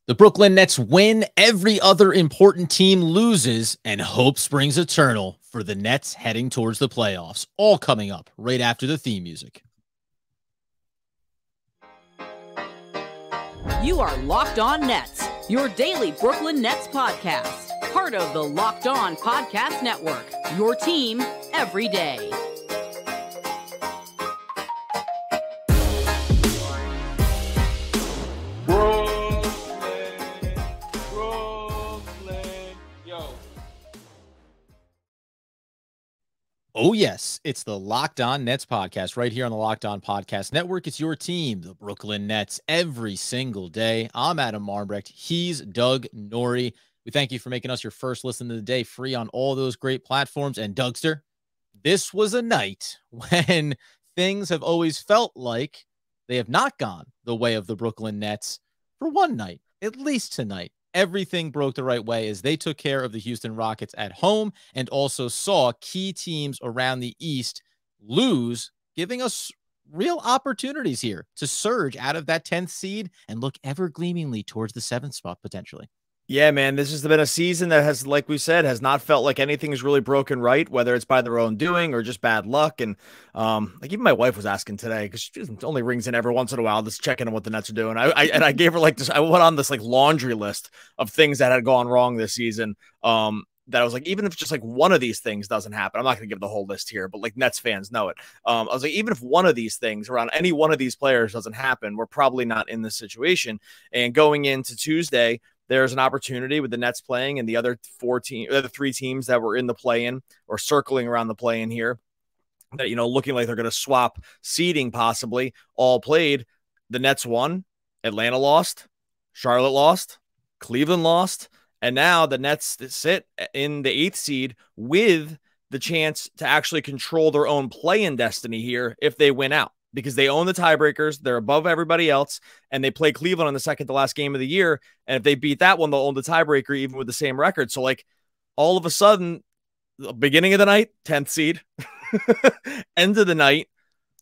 The Brooklyn Nets win, every other important team loses, and hope springs eternal for the Nets heading towards the playoffs. All coming up right after the theme music. You are Locked On Nets, your daily Brooklyn Nets podcast. Part of the Locked On Podcast Network, your team every day. Oh, yes, it's the Locked On Nets podcast right here on the Locked On Podcast Network. It's your team, the Brooklyn Nets, every single day. I'm Adam Marmbrecht. He's Doug Norrie. We thank you for making us your first listen of the day, free on all those great platforms. And Dougster, this was a night when things have always felt like they have not gone the way of the Brooklyn Nets for one night, at least tonight. Everything broke the right way as they took care of the Houston Rockets at home and also saw key teams around the East lose, giving us real opportunities here to surge out of that 10th seed and look ever gleamingly towards the 7th spot potentially. Yeah, man, this has been a season that has, like we said, has not felt like anything has really broken right, whether it's by their own doing or just bad luck. And like even my wife was asking today, because she only rings in every once in a while, just checking on what the Nets are doing. I gave her like this. I went on this like laundry list of things that had gone wrong this season. That I was like, even if just like one of these things doesn't happen, I'm not going to give the whole list here, but like Nets fans know it. I was like, even if one of these things around any one of these players doesn't happen, we're probably not in this situation. And going into Tuesday, there's an opportunity with the Nets playing and the other the three teams that were in the play-in or circling around the play-in here that, you know, looking like they're going to swap seeding possibly, all played. The Nets won, Atlanta lost, Charlotte lost, Cleveland lost, and now the Nets sit in the 8th seed with the chance to actually control their own play-in destiny here if they win out, because they own the tiebreakers. They're above everybody else, and they play Cleveland on the second to last game of the year. And if they beat that one, they'll own the tiebreaker even with the same record. So like all of a sudden, the beginning of the night, 10th seed, end of the night,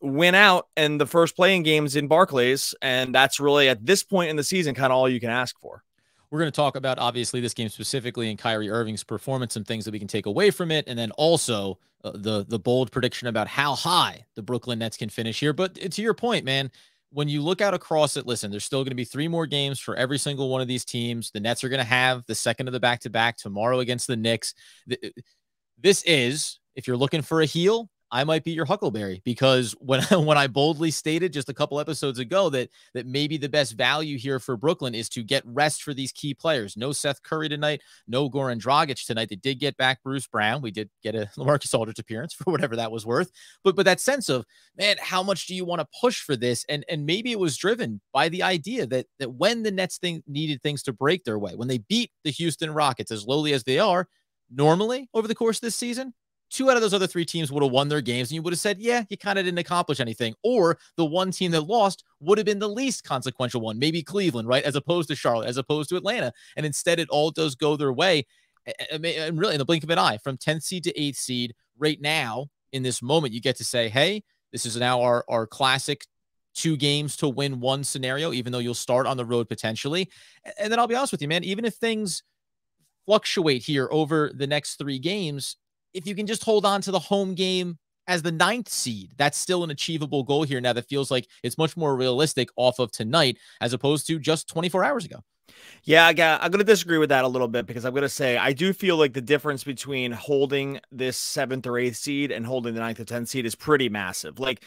win out, and the first playing games in Barclays. And that's really at this point in the season, kind of all you can ask for. We're going to talk about, obviously, this game specifically and Kyrie Irving's performance and things that we can take away from it. And then also the bold prediction about how high the Brooklyn Nets can finish here. But to your point, man, when you look out across it, listen, there's still going to be 3 more games for every single one of these teams. The Nets are going to have the second of the back-to-back tomorrow against the Knicks. This is, if you're looking for a heel, I might be your Huckleberry, because when I boldly stated just a couple episodes ago that maybe the best value here for Brooklyn is to get rest for these key players. No Seth Curry tonight, no Goran Dragic tonight. They did get back Bruce Brown. We did get a LaMarcus Aldridge appearance for whatever that was worth. But that sense of, man, how much do you want to push for this? And maybe it was driven by the idea that when the Nets needed things to break their way, when they beat the Houston Rockets as lowly as they are, normally over the course of this season, 2 out of those other 3 teams would have won their games, and you would have said, yeah, you kind of didn't accomplish anything. Or the one team that lost would have been the least consequential one, maybe Cleveland, right, as opposed to Charlotte, as opposed to Atlanta. And instead, it all does go their way. And really, in the blink of an eye, from 10th seed to 8th seed, right now, in this moment, you get to say, hey, this is now our classic 2 games to win 1 scenario, even though you'll start on the road potentially. And then I'll be honest with you, man, even if things fluctuate here over the next 3 games, if you can just hold on to the home game as the 9th seed, that's still an achievable goal here now that feels like it's much more realistic off of tonight as opposed to just 24 hours ago. Yeah, I'm going to disagree with that a little bit, because I'm going to say I do feel like the difference between holding this 7th or 8th seed and holding the 9th or 10th seed is pretty massive. Like,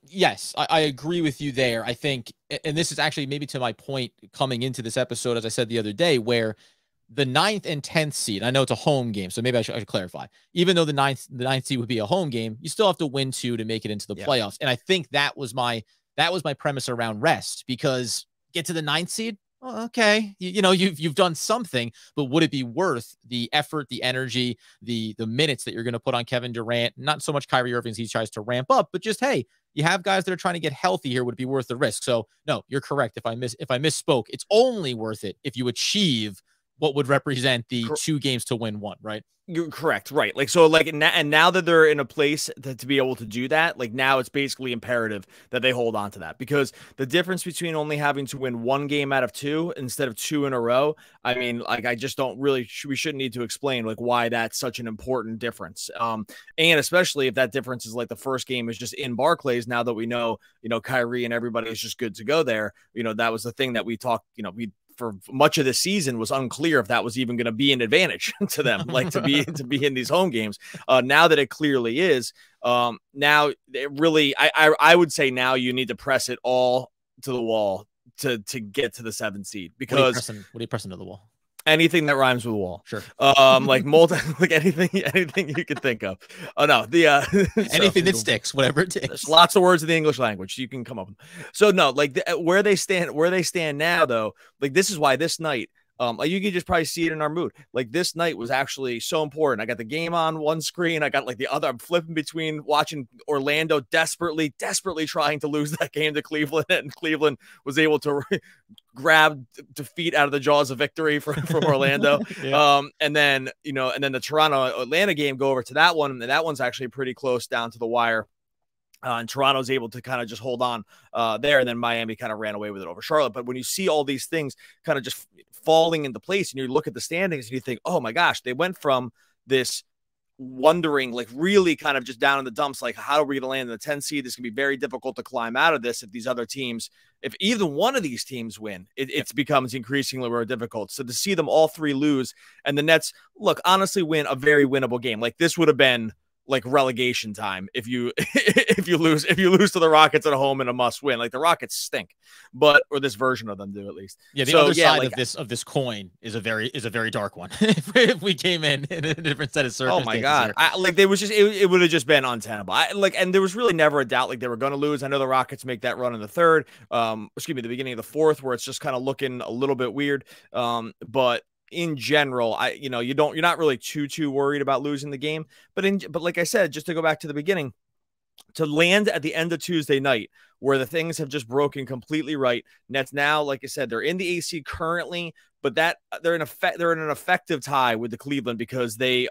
yes, I agree with you there. I think, and this is actually maybe to my point coming into this episode, as I said the other day, where the 9th and 10th seed, I know it's a home game, so maybe I should clarify. Even though the ninth seed would be a home game, you still have to win 2 to make it into the playoffs. And I think that was my premise around rest, because get to the 9th seed, well, okay, you've done something, but would it be worth the effort, the energy, the minutes that you're going to put on Kevin Durant? Not so much Kyrie Irving as he tries to ramp up, but just, hey, you have guys that are trying to get healthy here. Would it be worth the risk? So no, you're correct. If I misspoke, it's only worth it if you achieve what would represent the 2 games to win 1, right? You're correct. Right. Like, so like, and now that they're in a place to be able to do that, like now it's basically imperative that they hold on to that, because the difference between only having to win 1 game out of 2 instead of 2 in a row, I mean, like, I just don't really, we shouldn't need to explain like why that's such an important difference. And especially if that difference is like the first game is just in Barclays, now that we know, Kyrie and everybody is just good to go there. That was the thing that we talked, for much of the season was unclear if that was even going to be an advantage to them, like to be in these home games. Now that it clearly is, now it really, I would say now you need to press it all to the wall to get to the 7th seed, because what are you pressing to the wall? Anything that rhymes with wall. Sure. Like like anything you could think of. Oh no, anything that sticks, whatever it takes. There's lots of words in the English language you can come up with. So no, like where they stand now though, like this is why this night, like you can just probably see it in our mood. Like this night was actually so important. I got the game on one screen. I got like the other. I'm flipping between watching Orlando desperately trying to lose that game to Cleveland, and Cleveland was able to grab defeat out of the jaws of victory from Orlando. Yeah. And then the Toronto Atlanta game, go over to that one, and that one's actually pretty close down to the wire. And Toronto's able to kind of just hold on there. And then Miami kind of ran away with it over Charlotte. But when you see all these things kind of just falling into place, and you look at the standings and you think, oh my gosh, they went from this wondering, like really kind of just down in the dumps, like how are we going to land in the 10 seed? This can be very difficult to climb out of this if these other teams, if either one of these teams win, it becomes increasingly more difficult. So to see them all 3 lose, and the Nets, look, honestly win a very winnable game. Like this would have been like relegation time if you lose to the Rockets at home in a must win. Like the Rockets stink, or this version of them do at least. Yeah, the other side of this coin is a very dark one. if we came in a different set of circumstances. Oh my god, it would have just been untenable. And there was really never a doubt like they were going to lose. I know the Rockets make that run in the 3rd, the beginning of the 4th, where it's just kind of looking a little bit weird. But in general, you're not really too worried about losing the game. But like I said, just to go back to the beginning, to land at the end of Tuesday night where the things have just broken completely right. Nets now, like I said, they're in the AC currently, but they're in an effective tie with the Cleveland, because they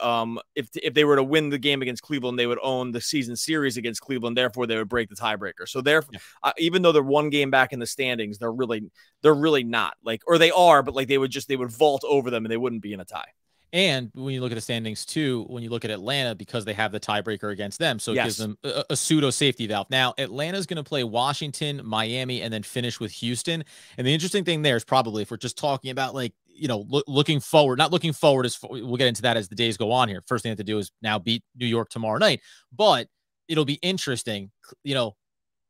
if they were to win the game against Cleveland, they would own the season series against Cleveland. Therefore, they would break the tiebreaker. So therefore, even though they're 1 game back in the standings, they're really not, like, or they are, but like they would vault over them and they wouldn't be in a tie. And when you look at the standings too, when you look at Atlanta, because they have the tiebreaker against them, so it gives them a pseudo safety valve. Now, Atlanta's going to play Washington, Miami, and then finish with Houston. And the interesting thing there is probably, if we're just talking about like, looking forward, not looking forward, we'll get into that as the days go on here. First thing they have to do is now beat New York tomorrow night. But it'll be interesting.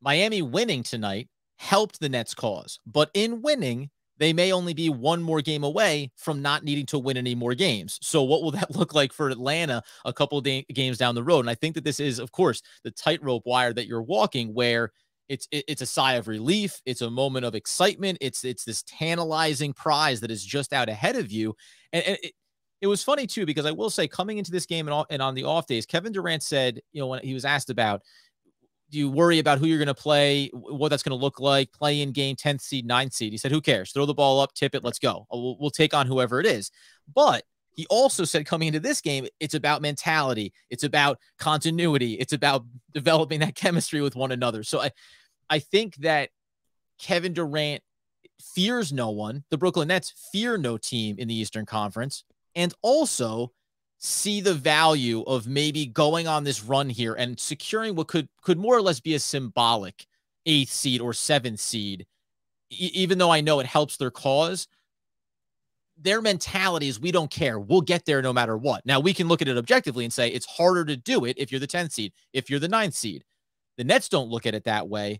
Miami winning tonight helped the Nets' cause, but in winning, they may only be 1 more game away from not needing to win any more games. So what will that look like for Atlanta a couple of games down the road? And I think that this is, of course, the tightrope wire that you're walking, where it's a sigh of relief. It's a moment of excitement. It's this tantalizing prize that is just out ahead of you. And it was funny too, because I will say, coming into this game and on the off days, Kevin Durant said, when he was asked about, do you worry about who you're going to play, what that's going to look like, play in game, 10th seed, 9th seed? He said, who cares? Throw the ball up, tip it, let's go. We'll take on whoever it is. But he also said, coming into this game, it's about mentality. It's about continuity. It's about developing that chemistry with one another. So I think that Kevin Durant fears no one. The Brooklyn Nets fear no team in the Eastern Conference, and also see the value of maybe going on this run here and securing what could more or less be a symbolic 8th seed or 7th seed. Even though I know it helps their cause, their mentality is, we don't care. We'll get there no matter what. Now, we can look at it objectively and say it's harder to do it if you're the 10th seed, if you're the 9th seed. The Nets don't look at it that way.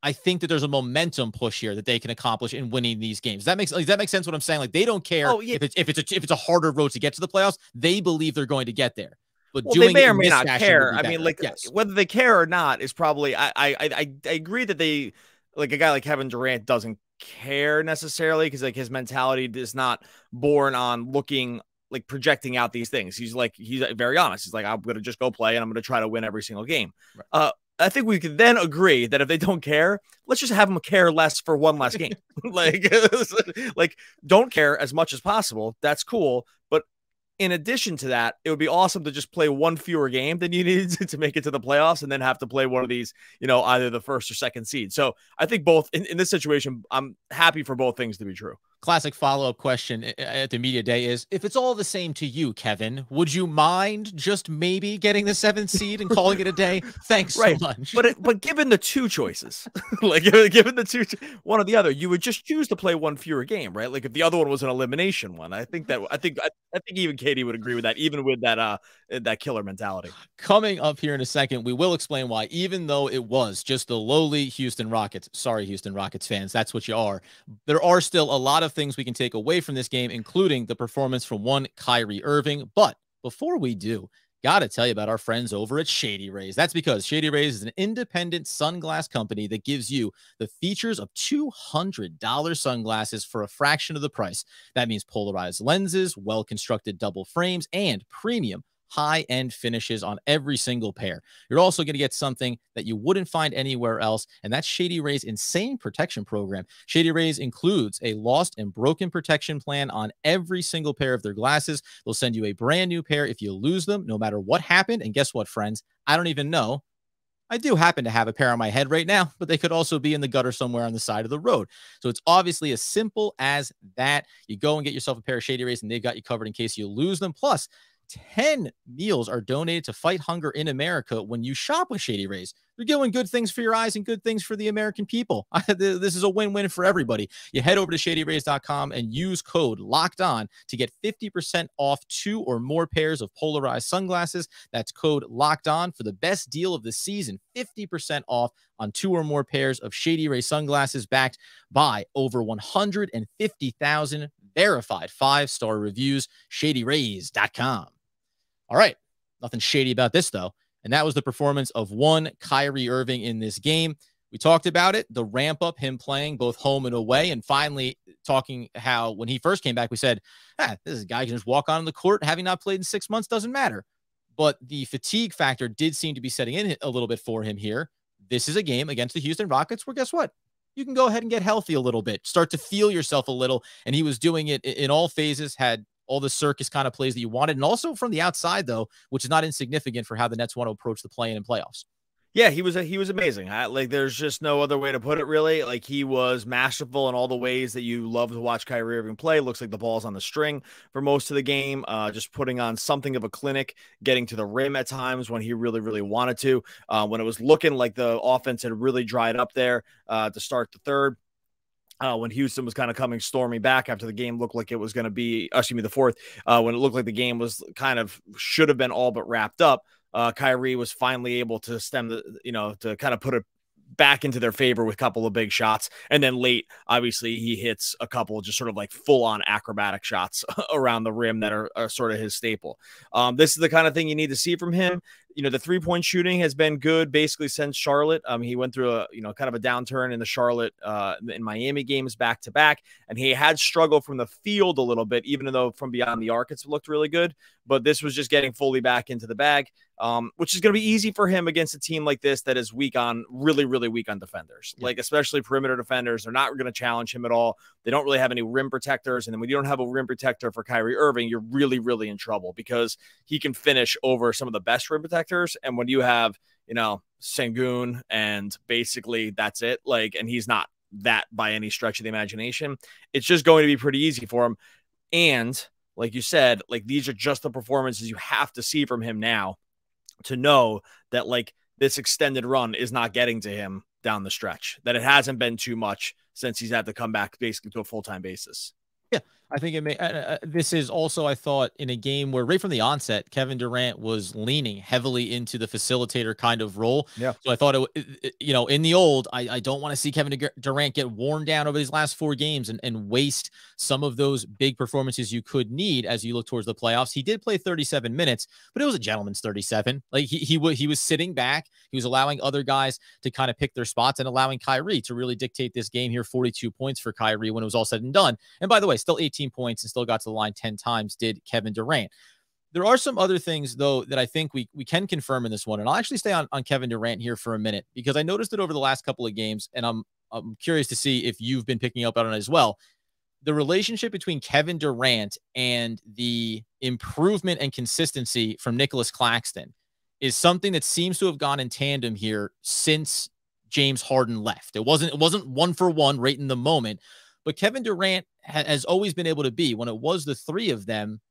I think that there's a momentum push here that they can accomplish in winning these games. Does that make sense what I'm saying? Like, they don't care if it's a harder road to get to the playoffs. They believe they're going to get there. But they may or may not care. I mean, like, whether they care or not is probably, I agree that they, like, a guy like Kevin Durant doesn't care necessarily, because like his mentality is not born on looking like projecting out these things. He's very honest. He's like, I'm going to just go play and I'm going to try to win every single game. Right. I think we could then agree that if they don't care, let's just have them care less for one less game. like, like, don't care as much as possible. That's cool. But in addition to that, it would be awesome to just play one fewer game than you need to make it to the playoffs and then have to play one of these, either the first or second seed. So I think both in this situation, I'm happy for both things to be true. Classic follow-up question at the media day is, if it's all the same to you, Kevin, would you mind just maybe getting the 7th seed and calling it a day? Thanks so much. But given the two choices, like given the two, one or the other, you would just choose to play one fewer game, right? Like if the other one was an elimination one, I think even Katie would agree with that, even with that killer mentality. Coming up here in a second, we will explain why, even though it was just the lowly Houston Rockets, sorry, Houston Rockets fans, that's what you are, there are still a lot of things we can take away from this game, including the performance from one Kyrie Irving. But before we do, got to tell you about our friends over at Shady Rays. That's because Shady Rays is an independent sunglass company that gives you the features of $200 sunglasses for a fraction of the price. That means polarized lenses, well-constructed double frames, and premium high-end finishes on every single pair. You're also going to get something that you wouldn't find anywhere else, and that's Shady Rays' insane protection program. Shady Rays includes a lost and broken protection plan on every single pair of their glasses. They'll send you a brand new pair if you lose them, no matter what happened. And guess what, friends? I don't even know. I do happen to have a pair on my head right now, but they could also be in the gutter somewhere on the side of the road. So it's obviously as simple as that. You go and get yourself a pair of Shady Rays, and they've got you covered in case you lose them. Plus, 10 meals are donated to fight hunger in America when you shop with Shady Rays. They're doing good things for your eyes and good things for the American people. This is a win-win for everybody. You head over to shadyrays.com and use code LOCKEDON to get 50% off 2 or more pairs of polarized sunglasses. That's code LOCKEDON for the best deal of the season. 50% off on 2 or more pairs of Shady Ray sunglasses, backed by over 150,000 verified 5-star reviews. shadyrays.com. All right. Nothing shady about this, though. And that was the performance of one Kyrie Irving in this game. We talked about it, the ramp up, him playing both home and away, and finally talking how when he first came back, we said, this is a guy who can just walk on the court. Having not played in 6 months doesn't matter. But the fatigue factor did seem to be setting in a little bit for him here. This is a game against the Houston Rockets where, guess what? You can go ahead and get healthy a little bit, start to feel yourself a little. And he was doing it in all phases, had all the circus kind of plays that you wanted. And also from the outside, though, which is not insignificant for how the Nets want to approach the play-in and playoffs. Yeah, he was amazing. Like, there's just no other way to put it, really. Like, he was masterful in all the ways that you love to watch Kyrie Irving play. Looks like the ball's on the string for most of the game, just putting on something of a clinic, getting to the rim at times when he really, really wanted to. When it was looking like the offense had really dried up there to start the third. When Houston was kind of coming storming back after the game looked like it was going to be, the fourth, when it looked like the game was should have been all but wrapped up, Kyrie was finally able to stem to kind of put it back into their favor with a couple of big shots. And then late, obviously, he hits a couple just sort of like full-on acrobatic shots around the rim that are sort of his staple. This is the kind of thing you need to see from him. The three-point shooting has been good basically since Charlotte. He went through a, kind of a downturn in the Charlotte and Miami games back-to-back, and he had struggled from the field a little bit, even though from beyond the arc it's looked really good. But this was just getting fully back into the bag, which is going to be easy for him against a team like this that is really, really weak on defenders, like especially perimeter defenders. They're not going to challenge him at all. They don't really have any rim protectors. And then when you don't have a rim protector for Kyrie Irving, you're really, really in trouble because he can finish over some of the best rim protectors. And when you have, Sengun and basically that's it, and he's not that by any stretch of the imagination, it's just going to be pretty easy for him. And like you said, these are just the performances you have to see from him now to know that this extended run is not getting to him down the stretch, that it hasn't been too much since he's had to come back basically to a full-time basis. Yeah, I think it may. This is also, I thought, in a game where right from the onset, Kevin Durant was leaning heavily into the facilitator kind of role. Yeah. So I thought, in the old, I don't want to see Kevin Durant get worn down over these last 4 games and waste some of those big performances you could need as you look towards the playoffs. He did play 37 minutes, but it was a gentleman's 37. He was sitting back. He was allowing other guys to kind of pick their spots and allowing Kyrie to really dictate this game here. 42 points for Kyrie when it was all said and done. And by the way, still 18 points and still got to the line 10 times did Kevin Durant. There are some other things, though, that I think we can confirm in this one. And I'll actually stay on Kevin Durant here for a minute, because I noticed it over the last couple of games, and I'm curious to see if you've been picking up on it as well. The relationship between Kevin Durant and the improvement and consistency from Nicholas Claxton is something that seems to have gone in tandem here since James Harden left. It wasn't one for one right in the moment, but Kevin Durant has always been able to be, when it was the three of them,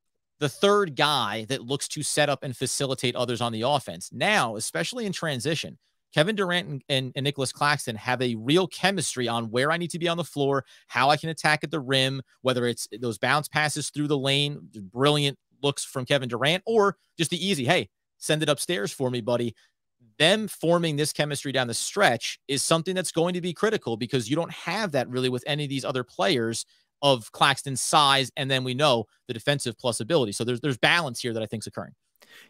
the third guy that looks to set up and facilitate others on the offense. Now, especially in transition, Kevin Durant and Nicholas Claxton have a real chemistry on where I need to be on the floor, how I can attack at the rim, whether it's those bounce passes through the lane, brilliant looks from Kevin Durant, or just the easy, hey, send it upstairs for me, buddy. Them forming this chemistry down the stretch is something that's going to be critical, because you don't have that really with any of these other players of Claxton's size, and then we know the defensive plus ability. So there's balance here that I think is occurring.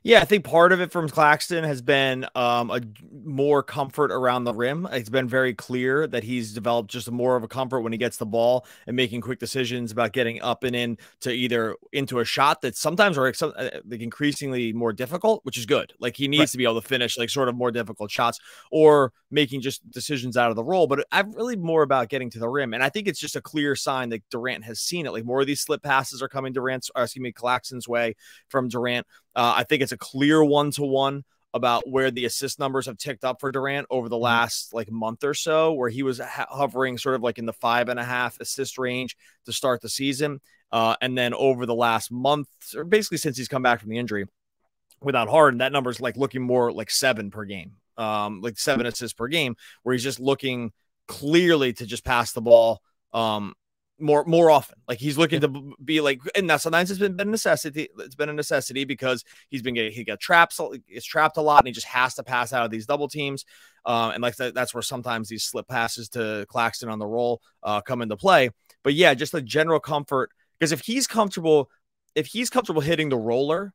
Yeah, I think part of it from Claxton has been a more comfort around the rim. It's been very clear that he's developed just more of a comfort when he gets the ball and making quick decisions about getting up and in to either into a shot that sometimes are like increasingly more difficult, which is good. Like he needs to be able to finish like sort of more difficult shots, or making just decisions out of the roll. But I'm really more about getting to the rim. And I think it's just a clear sign that Durant has seen it. Like more of these slip passes are coming Claxton's way from Durant. I think it's a clear one-to-one about where the assist numbers have ticked up for Durant over the last like month or so, where he was hovering sort of like in the 5.5 assist range to start the season. And then over the last month, or basically since he's come back from the injury without Harden, that number's like looking more like 7 per game, like 7 assists per game, where he's just looking clearly to just pass the ball more often. Like he's looking to be like, and now sometimes it's been a necessity. It's been a necessity because he got trapped. It's trapped a lot, and he just has to pass out of these double teams. And like that's where sometimes these slip passes to Claxton on the roll come into play. But yeah, just the general comfort, because if he's comfortable hitting the roller,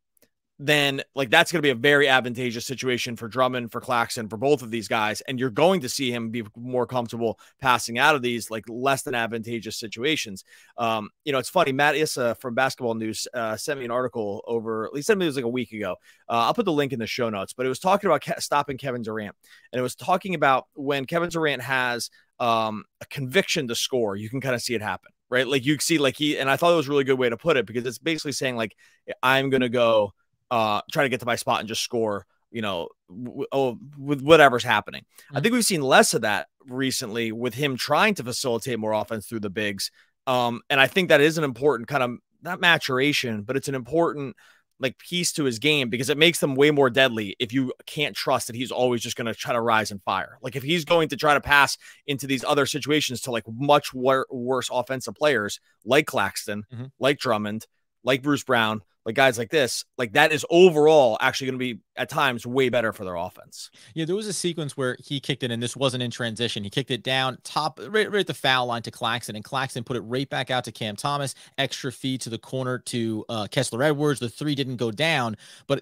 then like that's going to be a very advantageous situation for Drummond, for Claxton, for both of these guys. And you're going to see him be more comfortable passing out of these like less than advantageous situations. It's funny. Matt Issa from Basketball News sent me an article over, he sent me it was like a week ago. I'll put the link in the show notes, but it was talking about stopping Kevin Durant. And it was talking about when Kevin Durant has a conviction to score, you can kind of see it happen, right? Like you see like and I thought it was a really good way to put it, because it's basically saying like, I'm going to go try to get to my spot and just score, with whatever's happening. I think we've seen less of that recently with him trying to facilitate more offense through the bigs. And I think that is an important kind of, not maturation, but it's an important like piece to his game, because it makes them way more deadly if you can't trust that he's always just going to try to rise and fire. Like if he's going to try to pass into these other situations to like much worse offensive players like Claxton, like Drummond, like Bruce Brown, like guys like this, like that is overall actually going to be at times way better for their offense. Yeah, there was a sequence where he kicked it, and this wasn't in transition. He kicked it down right at the foul line to Claxton, and Claxton put it right back out to Cam Thomas. Extra feed to the corner to Kessler Edwards. The three didn't go down, but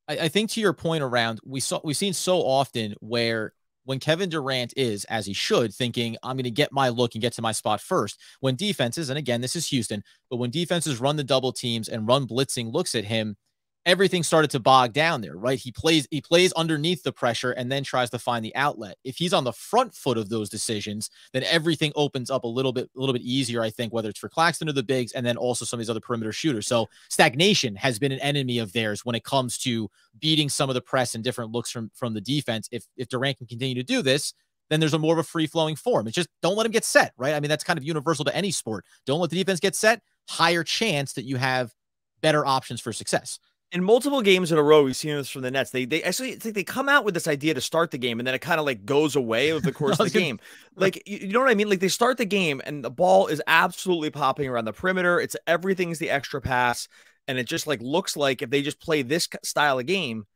I think to your point around, we've seen so often where when Kevin Durant is, as he should, thinking, I'm going to get my look and get to my spot first, when defenses, and again, this is Houston, but when defenses run the double teams and run blitzing looks at him, everything started to bog down there, right? He plays underneath the pressure and then tries to find the outlet. If he's on the front foot of those decisions, then everything opens up a little bit easier, I think, whether it's for Claxton or the bigs, and then also some of these other perimeter shooters. So stagnation has been an enemy of theirs when it comes to beating some of the press and different looks from the defense. If Durant can continue to do this, then there's a more of a free-flowing form. It's just don't let him get set, right? I mean, that's kind of universal to any sport. Don't let the defense get set. Higher chance that you have better options for success. In multiple games in a row, we've seen this from the Nets. They actually think they come out with this idea to start the game, and then it kind of like goes away over the course of the game. Like, you know what I mean? Like they start the game and the ball is absolutely popping around the perimeter. Everything's the extra pass. And it just like looks like if they just play this style of game,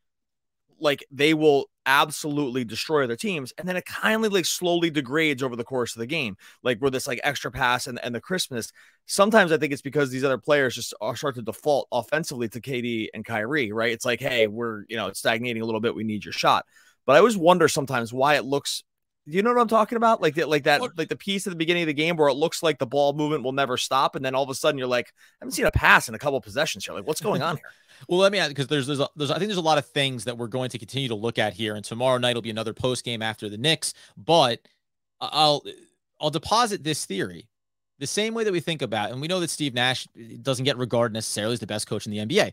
like they will absolutely destroy their teams. And then it kind of like slowly degrades over the course of the game, like where this like extra pass and the crispness. Sometimes I think it's because these other players just start to default offensively to KD and Kyrie, right? It's like, hey, we're, it's stagnating a little bit. We need your shot. But I always wonder sometimes why it looks You know what I'm talking about? Like the piece at the beginning of the game where it looks like the ball movement will never stop, and then all of a sudden you're like, I haven't seen a pass in a couple of possessions here. Like, what's going on here? Well, let me add, because there's I think there's a lot of things that we're going to continue to look at here, and tomorrow night will be another post game after the Knicks. But I'll deposit this theory the same way that we think about, and we know that Steve Nash doesn't get regarded necessarily as the best coach in the NBA.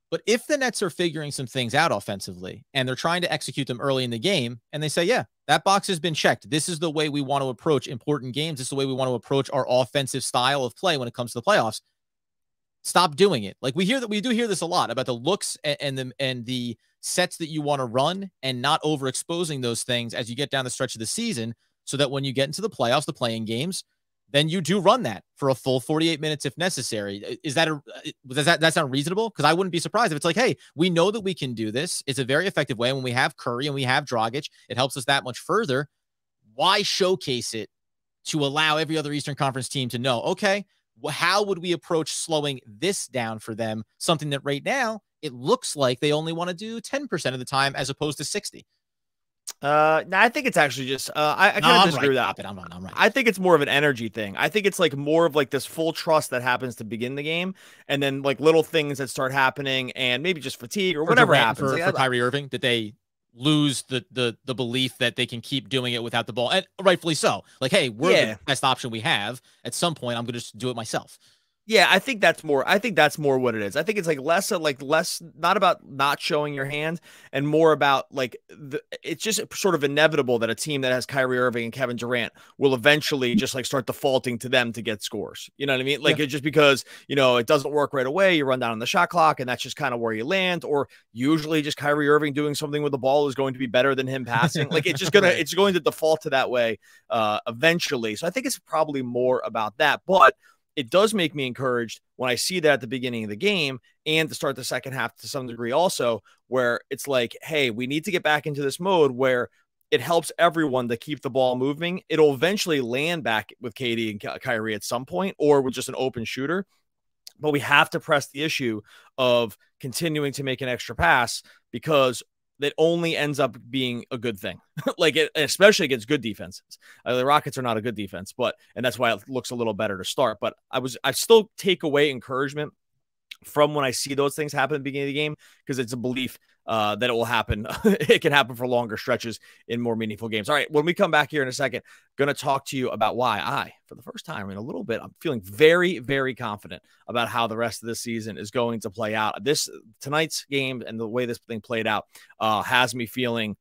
But if the Nets are figuring some things out offensively and they're trying to execute them early in the game, and they say, yeah, that box has been checked. This is the way we want to approach important games. This is the way we want to approach our offensive style of play when it comes to the playoffs. Stop doing it. Like we do hear this a lot about the looks and the sets that you want to run, and not overexposing those things as you get down the stretch of the season, so that when you get into the playoffs, the playing games, then you do run that for a full 48 minutes if necessary. Does that sound reasonable? Because I wouldn't be surprised if it's like, hey, we know that we can do this. It's a very effective way. When we have Curry and we have Dragic, it helps us that much further. Why showcase it to allow every other Eastern Conference team to know, okay, well, how would we approach slowing this down for them? Something that right now it looks like they only want to do 10% of the time as opposed to 60. No, I think it's actually just I kind of disagree with that. I'm right. I think it's more of an energy thing. I think it's like more of like this full trust that happens to begin the game, and then like little things that start happening, and maybe just fatigue or whatever happens. For Kyrie Irving, that they lose the belief that they can keep doing it without the ball, and rightfully so. Like, hey, we're the best option we have. At some point, I'm going to just do it myself. Yeah, I think that's more what it is. I think it's like less not about not showing your hand, and more about like it's just sort of inevitable that a team that has Kyrie Irving and Kevin Durant will eventually just like start defaulting to them to get scores. You know what I mean? Like it's just because, it doesn't work right away. You run down on the shot clock, and that's just kind of where you land. Or usually just Kyrie Irving doing something with the ball is going to be better than him passing. Like it's just it's going to default to that way eventually. So I think it's probably more about that, but it does make me encouraged when I see that at the beginning of the game and to start the second half to some degree also, where it's like, hey, we need to get back into this mode where it helps everyone to keep the ball moving. It'll eventually land back with KD and Kyrie at some point, or with just an open shooter. But we have to press the issue of continuing to make an extra pass, because that only ends up being a good thing. Like especially against good defenses. The Rockets are not a good defense, and that's why it looks a little better to start. But I still take away encouragement from when I see those things happen at the beginning of the game, because it's a belief that it will happen. It can happen for longer stretches in more meaningful games. All right, when we come back here in a second, going to talk to you about why for the first time in a little bit, I'm feeling very, very confident about how the rest of this season is going to play out. Tonight's game and the way this thing played out has me feeling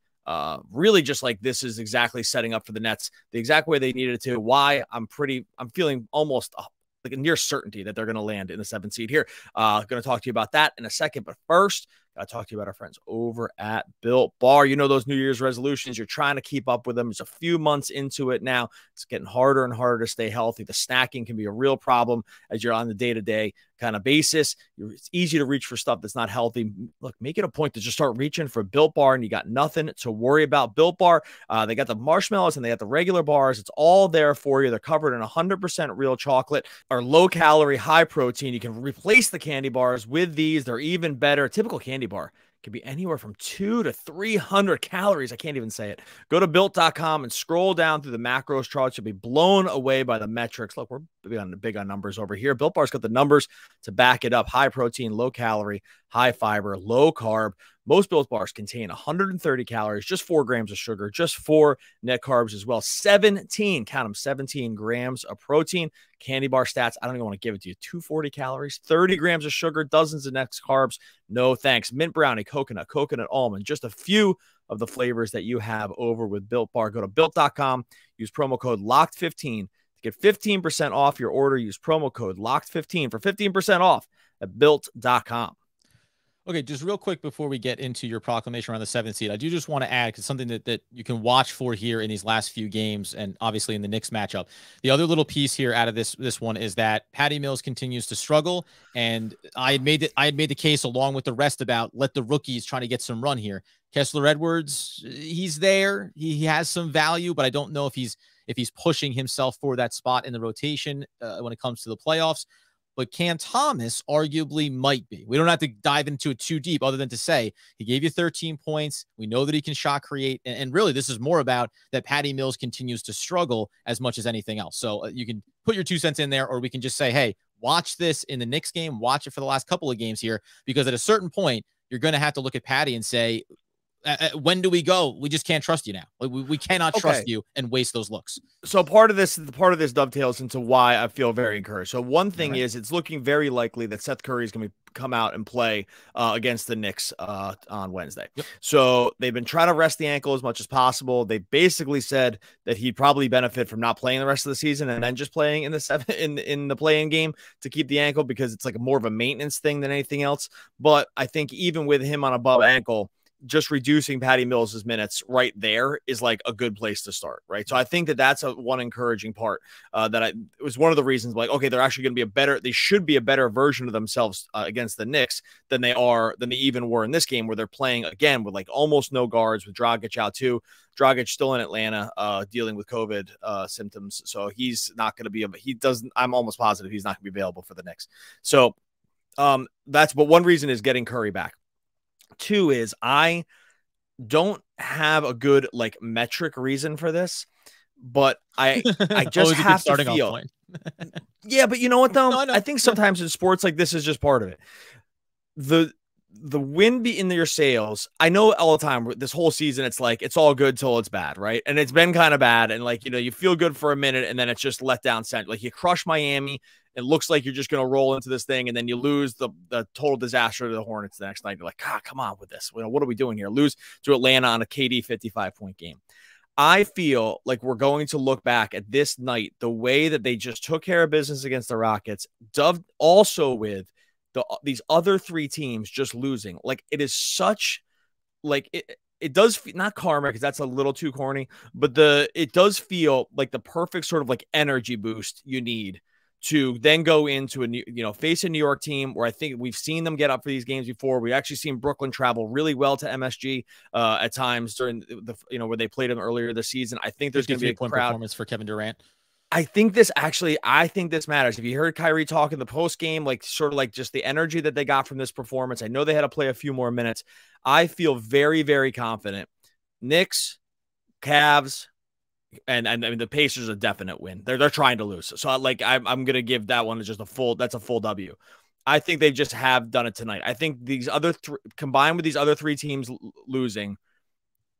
really just like this is exactly setting up for the Nets the exact way they needed it to. Why I'm feeling almost like a near certainty that they're going to land in the 7th seed here. Going to talk to you about that in a second. But first, got to talk to you about our friends over at Built Bar. You know those New Year's resolutions. You're trying to keep up with them. It's a few months into it now. It's getting harder and harder to stay healthy. The snacking can be a real problem as you're on the day-to-day kind of basis. It's easy to reach for stuff that's not healthy. Look, make it a point to just start reaching for Built Bar, and you got nothing to worry about. Built Bar, they got the marshmallows and they got the regular bars. It's all there for you. They're covered in 100% real chocolate, are low-calorie, high-protein. You can replace the candy bars with these. They're even better. Typical candy bar can be anywhere from 200 to 300 calories. I can't even say it. Go to built.com and scroll down through the macros charts. You'll be blown away by the metrics. Look, we're big on numbers over here. Built Bar's got the numbers to back it up. High protein, low calorie, high fiber, low carb. Most Built Bars contain 130 calories, just 4 grams of sugar, just 4 net carbs as well. 17 grams of protein. Candy bar stats, I don't even want to give it to you. 240 calories, 30 grams of sugar, dozens of net carbs. No thanks. Mint brownie, coconut almond, just a few of the flavors that you have over with Built Bar. Go to built.com, use promo code LOCKED15 to get 15% off your order. Use promo code LOCKED15 for 15% off at built.com. Okay, just real quick before we get into your proclamation around the 7th seed, I do just want to add, because something that you can watch for here in these last few games, and obviously in the Knicks matchup. The other little piece here out of this one is that Patty Mills continues to struggle, and I had made the case along with the rest about let the rookies try to get some run here. Kessler Edwards, he's there, he has some value, but I don't know if he's pushing himself for that spot in the rotation when it comes to the playoffs. but Cam Thomas arguably might be. We don't have to dive into it too deep other than to say he gave you 13 points. We know that he can shot create. And really, this is more about that Patty Mills continues to struggle as much as anything else. So you can put your 2 cents in there, or we can just say, hey, watch this in the Knicks game. Watch it for the last couple of games here, because at a certain point, you're going to have to look at Patty and say, when do we go? We just can't trust you now. We cannot trust you and waste those looks. So part of this dovetails into why I feel very encouraged. So one thing is it's looking very likely that Seth Curry is going to come out and play against the Knicks on Wednesday. Yep. So they've been trying to rest the ankle as much as possible. They basically said that he'd probably benefit from not playing the rest of the season and then just playing in the play-in game to keep the ankle, because it's like more of a maintenance thing than anything else. But I think even with him on a bum ankle, just reducing Patty Mills's minutes right there is like a good place to start, right? So I think that that's one encouraging part it was one of the reasons, like, okay, they're actually going to be they should be a better version of themselves against the Knicks than they even were in this game, where they're playing again with like almost no guards, with Dragic out too. Dragic still in Atlanta dealing with COVID symptoms. So he's not going to be, I'm almost positive he's not going to be available for the Knicks. So but one reason is getting Curry back. 2 is I don't have a good like metric reason for this, but I just have to feel. Yeah, but you know what though? No, I think sometimes in sports like this is just part of it. The win be in your sails. I know all the time this whole season it's like it's all good till it's bad, right? And it's been kind of bad, and like, you know, you feel good for a minute and then it's just let down center. Like you crush Miami, it looks like you're just going to roll into this thing, and then you lose the total disaster to the Hornets the next night. You're like, come on with this. What are we doing here? Lose to Atlanta on a KD 55-point game. I feel like we're going to look back at this night, the way that they just took care of business against the Rockets, also with these other 3 teams just losing. Like it is such like it does not karma, because that's a little too corny, but it does feel like the perfect sort of like energy boost you need to then go into face a New York team where I think we've seen them get up for these games before. We've actually seen Brooklyn travel really well to MSG at times during where they played them earlier this season. I think there's going to be a crowd performance for Kevin Durant. I think this matters. If you heard Kyrie talk in the post game, like sort of like just the energy that they got from this performance, I know they had to play a few more minutes. I feel very, very confident. Knicks, Cavs, and I mean the Pacers a definite win. They're trying to lose. So I'm going to give that one just a full W. I think they just have done it tonight. I think these other combined with these other 3 teams losing,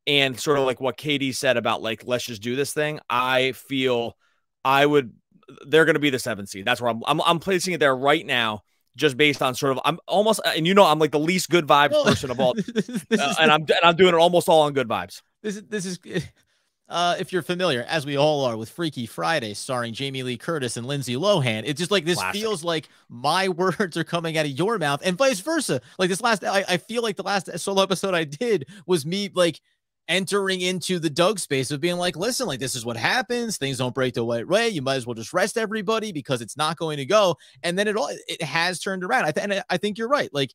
and sort of like what KD said about like, let's just do this thing. I feel they're going to be the 7th seed. That's where I'm placing it there right now, just based on sort of, I'm almost, and I'm like the least good vibes person of all. And I'm doing it almost all on good vibes. This is if you're familiar, as we all are, with Freaky Friday starring Jamie Lee Curtis and Lindsay Lohan, it's just like this Classic. Feels like my words are coming out of your mouth and vice versa. Like I feel like the last solo episode I did was me like entering into the Doug space of being like, listen, like this is what happens. Things don't break the right way. You might as well just rest everybody because it's not going to go. And then it has turned around. I think you're right. Like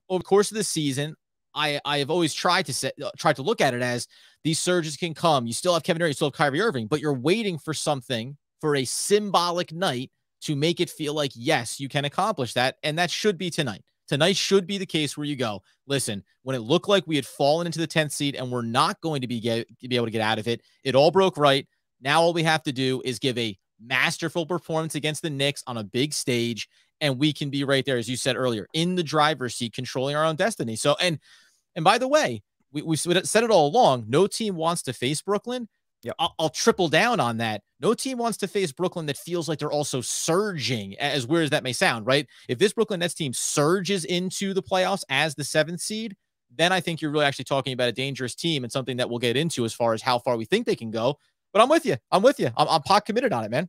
over the course of the season, I have always tried to look at it as these surges can come. You still have Kevin Durant, you still have Kyrie Irving, but you're waiting for something, for a symbolic night to make it feel like, yes, you can accomplish that. And that should be tonight. Tonight should be the case where you go, listen, when it looked like we had fallen into the 10th seed and we're not going to be able to get out of it, it all broke right. Now all we have to do is give a masterful performance against the Knicks on a big stage, and we can be right there, as you said earlier, in the driver's seat, controlling our own destiny. So, and by the way, we said it all along, no team wants to face Brooklyn. Yep. I'll triple down on that. No team wants to face Brooklyn that feels like they're also surging, as weird as that may sound, right? If this Brooklyn Nets team surges into the playoffs as the 7th seed, then I think you're really actually talking about a dangerous team and something that we'll get into as far as how far we think they can go. But I'm with you. I'm pot committed on it, man.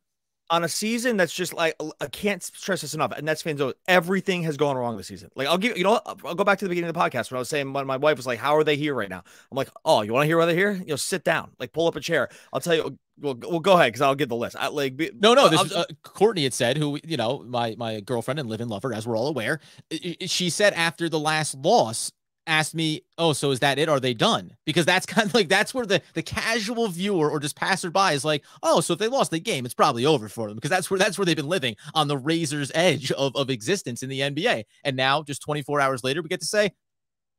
On a season that's just like, I can't stress this enough. And Nets fans know everything has gone wrong this season. Like I'll go back to the beginning of the podcast when I was saying, when my wife was like, how are they here right now? I'm like, oh, you want to hear why they're here? Sit down, like pull up a chair. I'll tell you. Well, go ahead, because I'll give the list. This is Courtney had said, who, my girlfriend and live-in lover, as we're all aware. She said after the last loss, asked me, oh, so is that it? Are they done? Because that's kind of like, that's where the casual viewer or just passerby is like, oh, so if they lost the game, it's probably over for them, because that's where they've been living, on the razor's edge of existence in the NBA. And now, just 24 hours later, we get to say,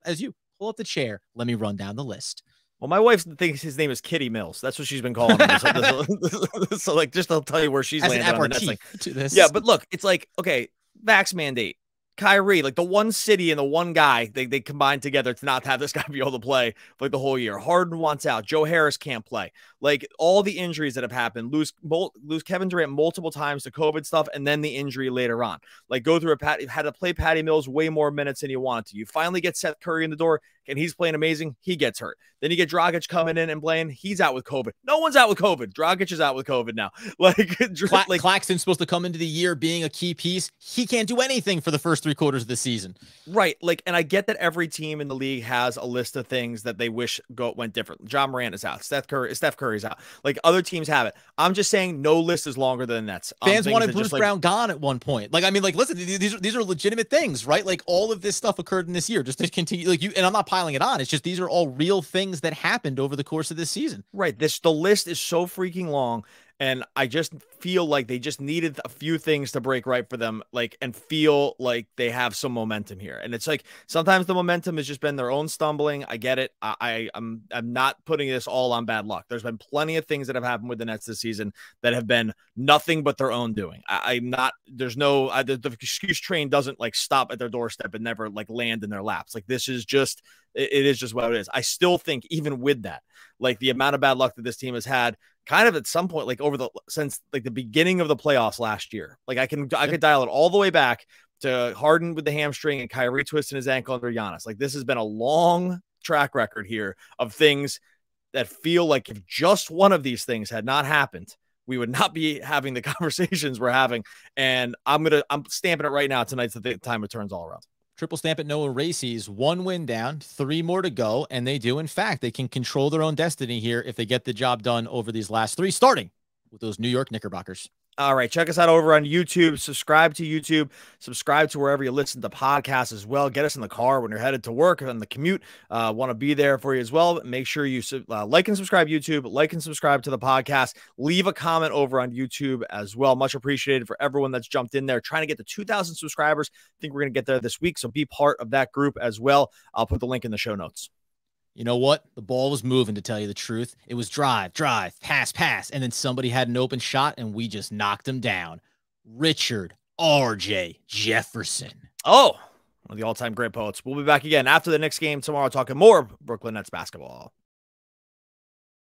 as you pull up the chair, let me run down the list. Well, my wife thinks his name is Kitty Mills. That's what she's been calling him. So like, just I'll tell you where she's landing on the like, to this. Yeah, but look, it's like, okay, vax mandate. Kyrie, like the one city and the one guy, they combined together to not have this guy be able to play like the whole year. Harden wants out. Joe Harris can't play. Like all the injuries that have happened, lose Kevin Durant multiple times to COVID stuff, and then the injury later on. Like go through had to play Patty Mills way more minutes than you wanted to. You finally get Seth Curry in the door, and he's playing amazing. He gets hurt. Then you get Dragic coming in and playing. He's out with COVID. No one's out with COVID. Dragic is out with COVID now. Like Claxton's supposed to come into the year being a key piece. He can't do anything for the first 3 quarters of the season. Right. Like, and I get that every team in the league has a list of things that they wish went different. John Morant is out. Steph Curry's out. Like other teams have it. I'm just saying no list is longer than the Nets. Fans wanted Bruce Brown gone at one point. Like, I mean, like, listen, these are legitimate things, right? Like all of this stuff occurred in this year, just to continue, like and I'm not piling it on. It's just, these are all real things that happened over the course of this season. Right. The list is so freaking long. And I just feel like they just needed a few things to break right for them, like, and feel like they have some momentum here. And it's like, sometimes the momentum has just been their own stumbling. I get it. I'm not putting this all on bad luck. There's been plenty of things that have happened with the Nets this season that have been nothing but their own doing. The excuse train doesn't like stop at their doorstep and never like land in their laps. Like this is just, it is just what it is. I still think even with that, like the amount of bad luck that this team has had, kind of at some point, like since like the beginning of the playoffs last year, like I could dial it all the way back to Harden with the hamstring and Kyrie twisting his ankle under Giannis. Like this has been a long track record here of things that feel like if just one of these things had not happened, we would not be having the conversations we're having. And I'm stamping it right now. Tonight's the time it turns all around. Triple stamp at Noah Racy's, 1 win down, 3 more to go, and they do, in fact, they can control their own destiny here if they get the job done over these last 3, starting with those New York Knickerbockers. All right, check us out over on YouTube. Subscribe to YouTube. Subscribe to wherever you listen to podcasts as well. Get us in the car when you're headed to work, on the commute. Want to be there for you as well. Make sure you like and subscribe YouTube. Like and subscribe to the podcast. Leave a comment over on YouTube as well. Much appreciated for everyone that's jumped in there. Trying to get to 2,000 subscribers. I think we're going to get there this week, so be part of that group as well. I'll put the link in the show notes. You know what? The ball was moving, to tell you the truth. It was drive, pass, and then somebody had an open shot, and we just knocked him down. Richard R.J. Jefferson. Oh, one of the all-time great poets. We'll be back again after the next game tomorrow talking more Brooklyn Nets basketball.